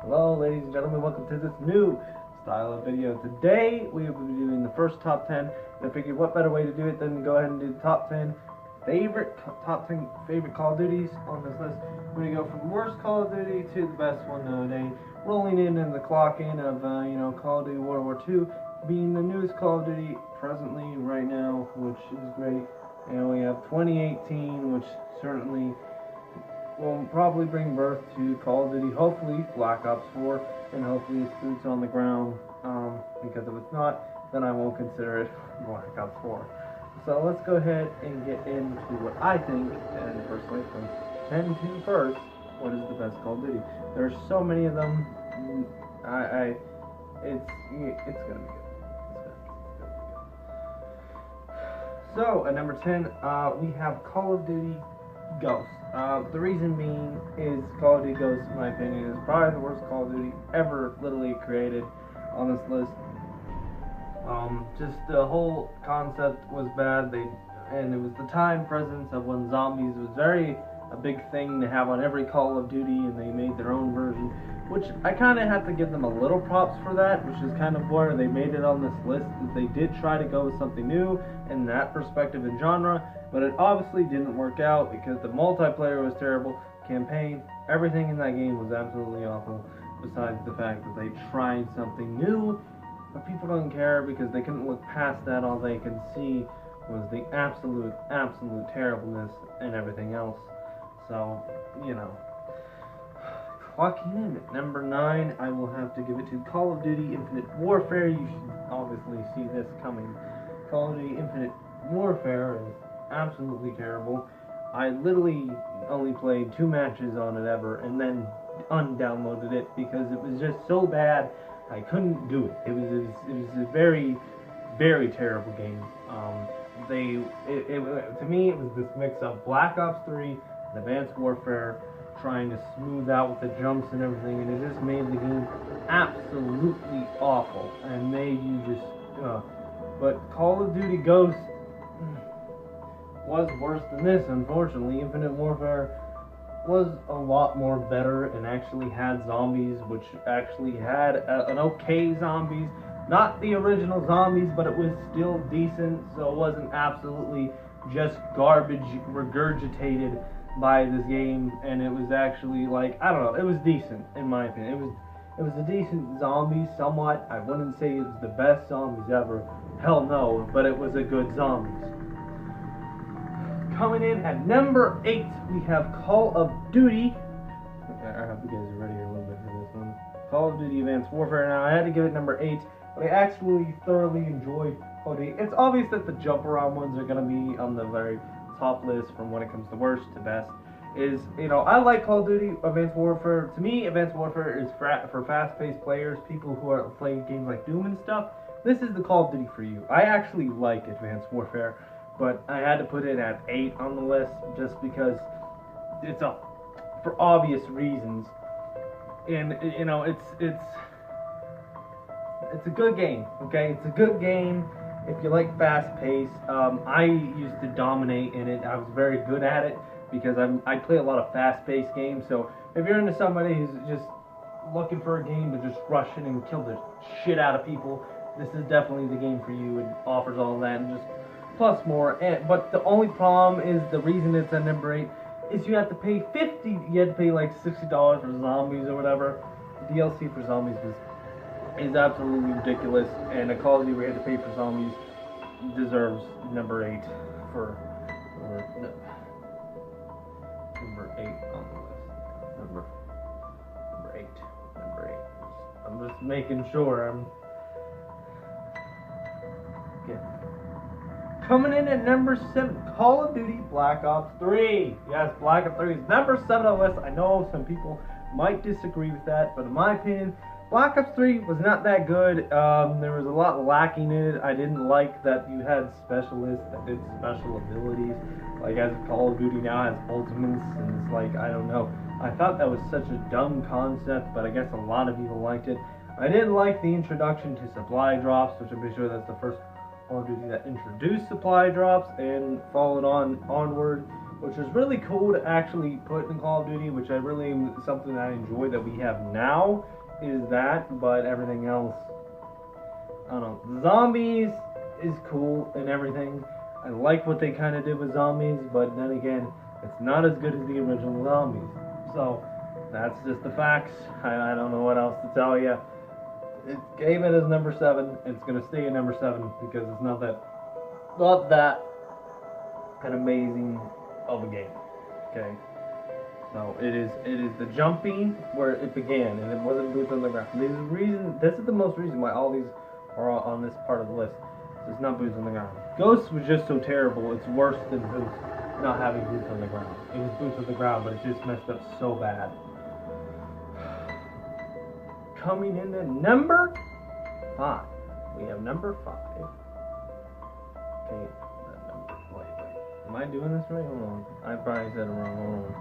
Hello ladies and gentlemen, welcome to this new style of video. Today we will be doing the first top 10. I figured what better way to do it than to go ahead and do the top 10 top 10 favorite Call of Duties on this list. We're going to go from worst Call of Duty to the best one nowadays, rolling in the clock in of Call of Duty World War II being the newest Call of Duty presently right now, which is great. And we have 2018, which certainly will probably bring birth to Call of Duty, hopefully Black Ops 4, and hopefully it's boots on the ground, because if it's not, then I won't consider it Black Ops 4. So let's go ahead and get into what I think, and personally from 10 to first, what is the best Call of Duty. There's so many of them, it's gonna be good. So, at number 10, we have Call of Duty Ghosts. The reason being is Call of Duty Ghosts, in my opinion, is probably the worst Call of Duty ever literally created on this list. Just the whole concept was bad, and it was the time presence of when zombies was a big thing to have on every Call of Duty, and they made their own version, which I kind of have to give them a little props for that, which is kind of where they made it on this list, that they did try to go with something new in that perspective and genre, but it obviously didn't work out because the multiplayer was terrible, campaign, everything in that game was absolutely awful, besides the fact that they tried something new, but people don't care because they couldn't look past that. All they could see was the absolute terribleness and everything else. So, clocking in at number 9, I will have to give it to Call of Duty Infinite Warfare. You should obviously see this coming. Call of Duty Infinite Warfare is absolutely terrible. I literally only played 2 matches on it ever, and then undownloaded it because it was just so bad I couldn't do it. It was a very, very terrible game. To me, it was this mix of Black Ops 3 and Advanced Warfare, trying to smooth out with the jumps and everything, and it just made the game absolutely awful and made you just but Call of Duty Ghosts was worse than this, unfortunately. Infinite Warfare was a lot more better and actually had zombies, which actually had an okay zombies, not the original zombies, but it was still decent, so it wasn't absolutely just garbage regurgitated by this game, and it was actually it was decent in my opinion. It was a decent zombie, somewhat. I wouldn't say it was the best zombies ever, hell no, but it was a good zombies. Coming in at number 8, we have Call of Duty. Okay, I hope you guys are ready a little bit for this one. Call of Duty Advanced Warfare. Now, I had to give it number 8, but I actually thoroughly enjoyed Call of Duty. It's obvious that the jump around ones are going to be on the very top list from when it comes to worst to best. I like Call of Duty Advanced Warfare. To me, Advanced Warfare is for fast-paced players, people who are playing games like Doom and stuff. This is the Call of Duty for you. I actually like Advanced Warfare, but I had to put it at 8 on the list just because it's for obvious reasons. And it's a good game. Okay, it's a good game if you like fast pace. I used to dominate in it. I was very good at it because I play a lot of fast paced games. So if you're into somebody who's just looking for a game to just rush in and kill the shit out of people, this is definitely the game for you. It offers all that and just plus more. But the only problem is the reason it's at number 8 is you have to pay you had to pay like $60 for zombies or whatever. DLC for zombies is absolutely ridiculous, and a Call of Duty where you have to pay for zombies deserves number 8 number 8 on the list. Number 8. I'm just making sure I'm getting. Coming in at number 7, Call of Duty Black Ops 3. Yes, Black Ops 3 is number 7 on the list. I know some people might disagree with that, but in my opinion, Black Ops 3 was not that good. There was a lot lacking in it. I didn't like that you had specialists that did special abilities. Like, as Call of Duty now has ultimates, and it's like, I don't know. I thought that was such a dumb concept, but I guess a lot of people liked it. I didn't like the introduction to supply drops, which I'm pretty sure that's the first Call of Duty that introduced supply drops and followed onward which is really cool to actually put in Call of Duty, which I really something that I enjoy that we have now is that, but everything else, I don't know. Zombies is cool and everything. I like what they kind of did with zombies, but then again, it's not as good as the original zombies. So that's just the facts. I don't know what else to tell you. It gave it as number 7. It's gonna stay at number 7 because it's not that an amazing of a game. Okay. So it is the jumping where it began, and it wasn't boots on the ground. This is the most reason why all these are on this part of the list. It's not boots on the ground. Ghosts was just so terrible. It's worse than boots not having boots on the ground. It was boots on the ground, but it just messed up so bad. Coming in at number 5, we have number 5. Okay, wait. Am I doing this right? Hold on. I probably said it wrong. Hold on.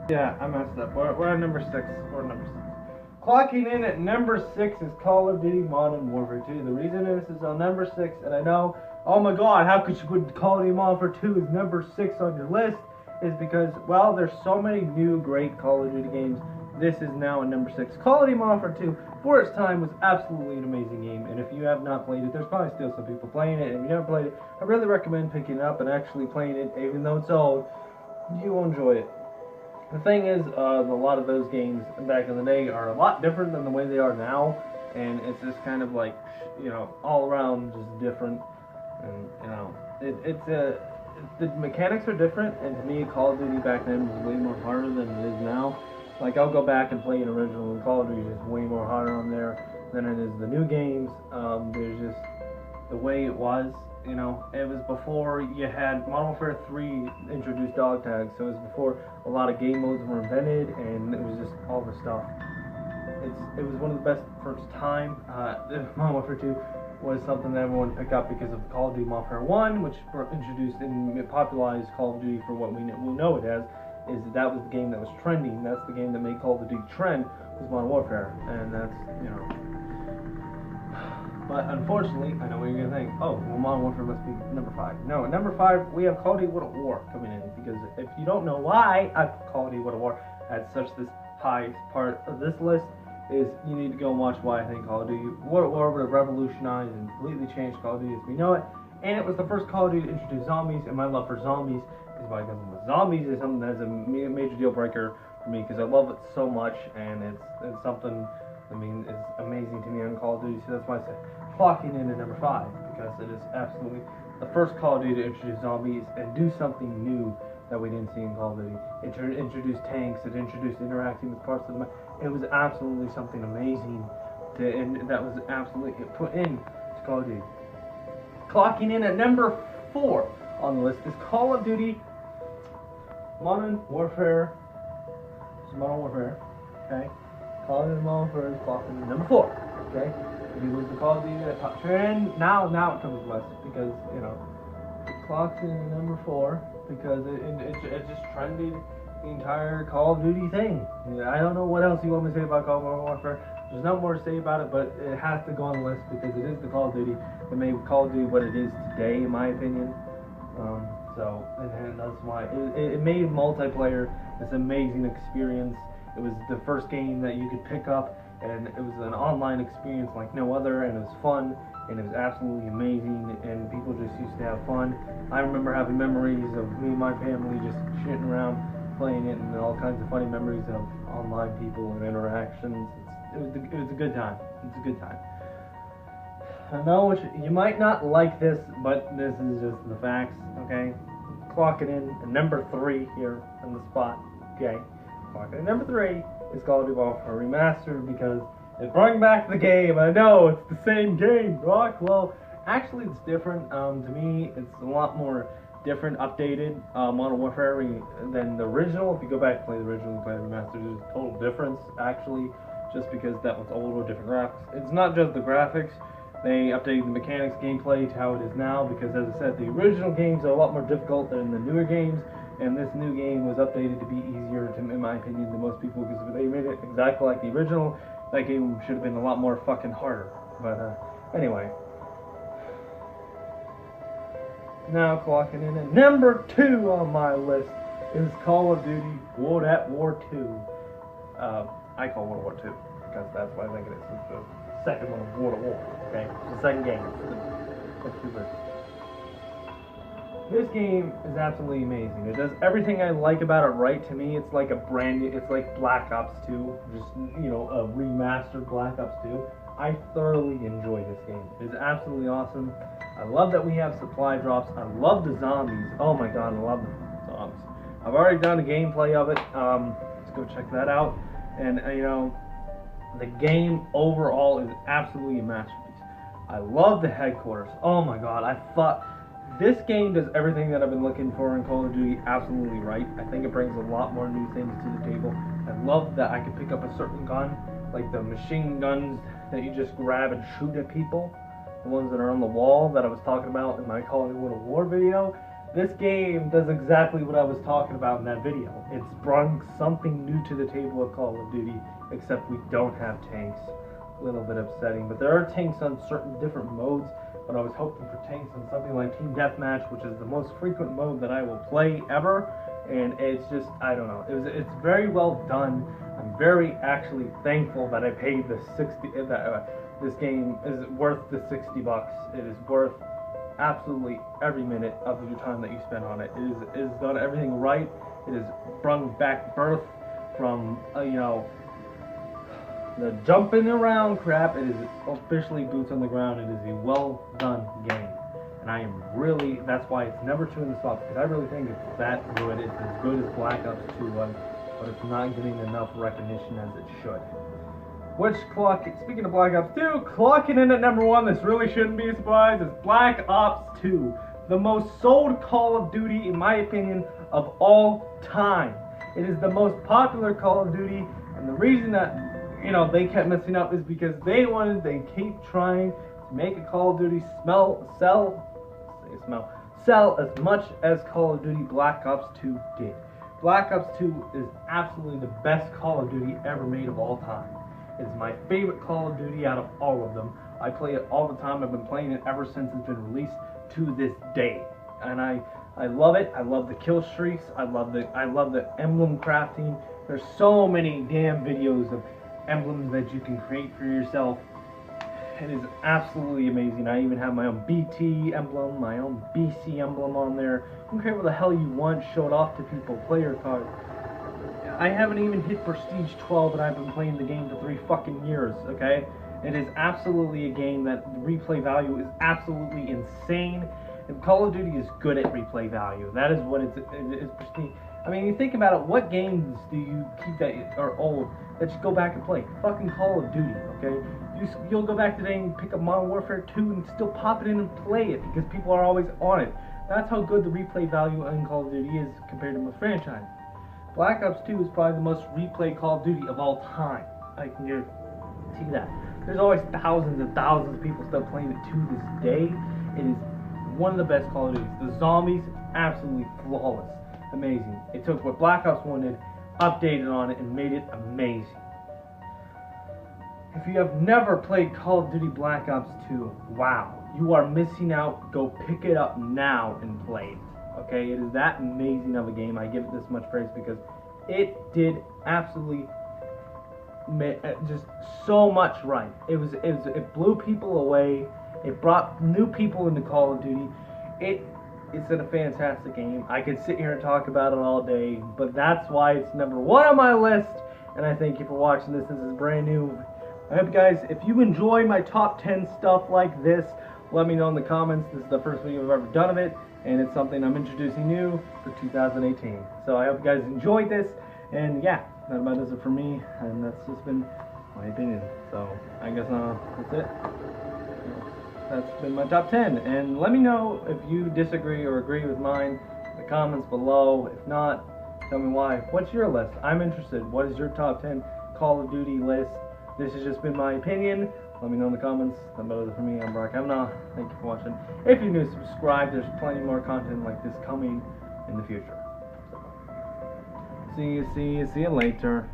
Yeah, I messed up. We're at number 6. We're at number 6. Clocking in at number 6 is Call of Duty Modern Warfare 2. The reason this is on number 6, and I know, oh my god, how could you put Call of Duty Modern Warfare 2 as number 6 on your list? Is because, well, there's so many new great Call of Duty games. This is now at number 6. Call of Duty Modern Warfare 2, for its time, was absolutely an amazing game. And if you have not played it, there's probably still some people playing it. And if you haven't played it, I really recommend picking it up and actually playing it, even though it's old. You will enjoy it. The thing is, a lot of those games back in the day are a lot different than the way they are now, and it's just kind of like, you know, all around just different, and you know, the mechanics are different, and to me, Call of Duty back then was way more harder than it is now. Like, I'll go back and play an original, and Call of Duty is just way more harder on there than it is the new games. There's just the way it was. You know, it was before you had Modern Warfare 3 introduced dog tags, so it was before a lot of game modes were invented, and it was just all the stuff. It was one of the best first time. Modern Warfare 2 was something that everyone picked up because of Call of Duty Modern Warfare 1, which introduced and popularized Call of Duty for what we know it as. That was the game that was trending. That's the game that made Call of Duty trend, was Modern Warfare, and that's, you know. But unfortunately, I know what you're going to think. Oh, well, Modern Warfare must be number 5. No, at number 5, we have Call of Duty World at War coming in. Because if you don't know why I put Call of Duty World at War at such this high part of this list, is you need to go and watch why I think Call of Duty World at War would have revolutionized and completely changed Call of Duty as we know it. And it was the first Call of Duty to introduce zombies, and my love for zombies is why zombies is something that's a major deal breaker for me, because I love it so much, and it's something, I mean, it's amazing to me on Call of Duty, so that's why I say clocking in at number 5, because it is absolutely the first Call of Duty to introduce zombies and do something new that we didn't see in Call of Duty. It introduced tanks, it introduced interacting with parts of the map. It was absolutely something amazing, and that was absolutely put in to Call of Duty. Clocking in at number 4 on the list is Call of Duty Modern Warfare. Modern Warfare, okay? Call of Duty Modern Warfare is clocking in number 4, okay? If you lose the Call of Duty that top trend, now it comes less, because, you know, it clocks in at number 4 because it just trended the entire Call of Duty thing. I don't know what else you want me to say about Call of Duty Modern Warfare. There's not more to say about it, but it has to go on the list because it is the Call of Duty that made Call of Duty what it is today, in my opinion. And that's why it made multiplayer this amazing experience. It was the first game that you could pick up, and it was an online experience like no other, and it was fun, and it was absolutely amazing, and people just used to have fun. I remember having memories of me and my family just shitting around playing it, and all kinds of funny memories of online people and interactions. It was a good time. It's a good time. I know you might not like this, but this is just the facts, okay? Clocking in at number 3 here on the spot, okay? Clocking in number 3 is Call of Duty Modern Warfare Remastered, because it brought back the game. I know, it's the same game, Rock. Well, actually it's different. To me, it's a lot more different, updated Modern Warfare than the original. If you go back and play the original and play the Remastered, there's a total difference, actually, just because that was old with different graphics. It's not just the graphics. They updated the mechanics, gameplay to how it is now, because as I said, the original games are a lot more difficult than the newer games, and this new game was updated to be easier, in my opinion, than most people, because they made it exactly like the original. That game should have been a lot more fucking harder. But anyway. Now clocking in at number 2 on my list is Call of Duty World at War 2. I call World War 2 because that's what I think it is. It's the second one of World at War. Okay, it's the second game. That's two versions. This game is absolutely amazing. It does everything I like about it right. To me, it's like a brand new, it's like Black Ops 2, just, you know, a remastered Black Ops 2. I thoroughly enjoy this game. It is absolutely awesome. I love that we have supply drops. I love the zombies. Oh my god, I love the zombies. I've already done a gameplay of it. Let's go check that out. And, you know, the game overall is absolutely a masterpiece. I love the headquarters. Oh my god, I thought this game does everything that I've been looking for in Call of Duty absolutely right. I think it brings a lot more new things to the table. I love that I can pick up a certain gun, like the machine guns that you just grab and shoot at people. The ones that are on the wall that I was talking about in my Call of Duty War video. This game does exactly what I was talking about in that video. It's brought something new to the table of Call of Duty, except we don't have tanks. A little bit upsetting, but there are tanks on certain different modes. But I was hoping for tanks on something like Team Deathmatch, which is the most frequent mode that I will play ever. And it's just, I don't know. It's very well done. I'm very actually thankful that I paid the 60. This game is worth the $60. It is worth absolutely every minute of your time that you spend on it. It has done everything right. It has brought back birth from you know, the jumping around crap. It is officially boots on the ground. It is a well done game, and I am really, that's why it's number 2 in the spot, because I really think it's that good. It's as good as Black Ops 2 was, but it's not getting enough recognition as it should. Speaking of Black Ops 2, clocking in at number 1, this really shouldn't be a surprise, is Black Ops 2. The most sold Call of Duty, in my opinion, of all time. It is the most popular Call of Duty, and the reason that, you know, they kept messing up is because they keep trying to make a Call of Duty sell as much as Call of Duty Black Ops 2 did. Black Ops 2 is absolutely the best Call of Duty ever made of all time. It's my favorite Call of Duty out of all of them. I play it all the time. I've been playing it ever since it's been released to this day. And I love it. I love the kill streaks. I love the emblem crafting. There's so many damn videos of emblems that you can create for yourself. It is absolutely amazing. I even have my own BT emblem, my own BC emblem on there. You can create what the hell you want, show it off to people, player cards. I haven't even hit Prestige 12 and I've been playing the game for 3 fucking years, okay? It is absolutely a game that the replay value is absolutely insane. And Call of Duty is good at replay value. That is what it's pristine. I mean, you think about it, what games do you keep that are old that you go back and play? Fucking Call of Duty, okay? You'll go back today and pick up Modern Warfare 2 and still pop it in and play it because people are always on it. That's how good the replay value in Call of Duty is compared to most franchises. Black Ops 2 is probably the most replayed Call of Duty of all time. I can guarantee that. There's always thousands and thousands of people still playing it to this day. It is one of the best Call of Duties. The zombies, absolutely flawless. Amazing. It took what Black Ops 1 did, updated on it, and made it amazing. If you have never played Call of Duty Black Ops 2, wow, you are missing out. Go pick it up now and play it. Okay, it is that amazing of a game. I give it this much praise because it did absolutely just so much right. It blew people away. It brought new people into Call of Duty. It's a fantastic game. I could sit here and talk about it all day, but that's why it's number 1 on my list. And I thank you for watching this. This is brand new. I hope you guys, if you enjoy my top 10 stuff like this, let me know in the comments. This is the first video I've ever done of it, and it's something I'm introducing new for 2018. So I hope you guys enjoyed this, and yeah, that about does it for me, and that's just been my opinion. So I guess that's it. That's been my top 10, and let me know if you disagree or agree with mine in the comments below. If not, tell me why. What's your list? I'm interested. What is your top 10 Call of Duty list? This has just been my opinion. Let me know in the comments. That about does it for me. I'm Brock Kavanaugh. Thank you for watching. If you're new, subscribe. There's plenty more content like this coming in the future. So, see you later.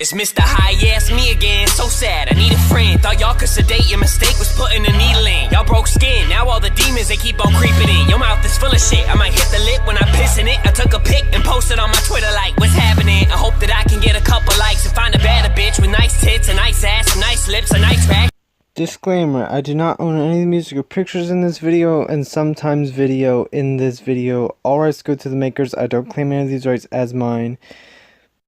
It's Mr. High, yeah, it's me again. So sad, I need a friend. Thought y'all could sedate. Your mistake was putting a needle in. Y'all broke skin, now all the demons, they keep on creeping in. Your mouth is full of shit, I might hit the lip when I piss in it. I took a pic and posted on my Twitter like, what's happening? I hope that I can get a couple likes and find a better bitch with nice tits, a nice ass, some nice lips, a nice back. Disclaimer, I do not own any of the music or pictures in this video, and sometimes video in this video. All rights go to the makers. I don't claim any of these rights as mine.